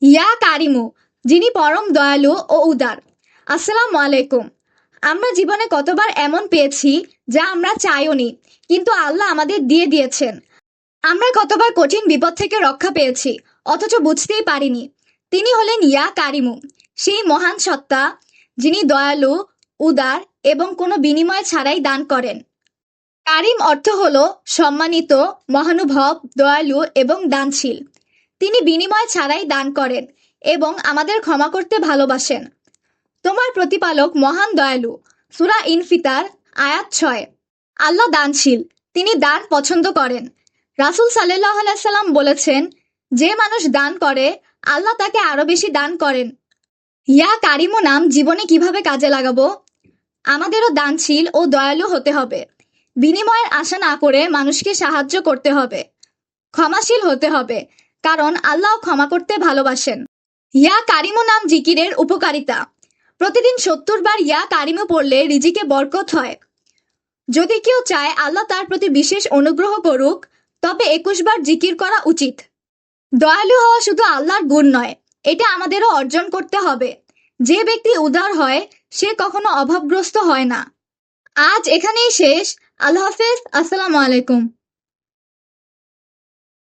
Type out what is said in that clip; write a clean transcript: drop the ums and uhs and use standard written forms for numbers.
ইয়া কারিমু, যিনি পরম দয়ালু ও উদার। আসসালামু আলাইকুম। আমরা জীবনে কতবার এমন পেয়েছি যা আমরা চাইওনি, কিন্তু আল্লাহ আমাদের দিয়ে দিয়েছেন। আমরা কতবার কঠিন বিপদ থেকে রক্ষা পেয়েছি, অথচ বুঝতেই পারিনি। তিনি হলেন ইয়া কারিমু, সেই মহান সত্তা যিনি দয়ালু, উদার এবং কোনো বিনিময় ছাড়াই দান করেন। কারিম অর্থ হলো সম্মানিত, মহানুভব, দয়ালু এবং দানশীল। তিনি বিনিময় ছাড়াই দান করেন এবং আমাদের ক্ষমা করতে ভালোবাসেন। তোমার প্রতিপালক মহান দয়ালু। সূরা ইনফিতার আয়াত ৬। আল্লাহ দানশীল, তিনি দান পছন্দ করেন। রাসূল সাল্লাল্লাহু আলাইহি সাল্লাম বলেছেন, যে মানুষ দান করে আল্লাহ তাকে আরো বেশি দান করেন। ইয়া কারিমু নাম জীবনে কিভাবে কাজে লাগাবো? আমাদেরও দানশীল ও দয়ালু হতে হবে। বিনিময়ের আশা না করে মানুষকে সাহায্য করতে হবে। ক্ষমাশীল হতে হবে, কারণ আল্লাহ ক্ষমা করতে ভালোবাসেন। ইয়া কারিমু নাম জিকিরের উপকারিতা। প্রতিদিন ৭০ বার ইয়া কারিমু পড়লে রিজিকে বরকত হয়। যদি কেউ চায় আল্লাহ তার প্রতি বিশেষ অনুগ্রহ করুক, তবে ২১ বার জিকির করা উচিত। দয়ালু হওয়া শুধু আল্লাহর গুণ নয়, এটা আমাদেরও অর্জন করতে হবে। যে ব্যক্তি উদার হয় সে কখনো অভাবগ্রস্ত হয় না। আজ এখানেই শেষ। আল্লাহ হাফেজ। আসসালামু আলাইকুম।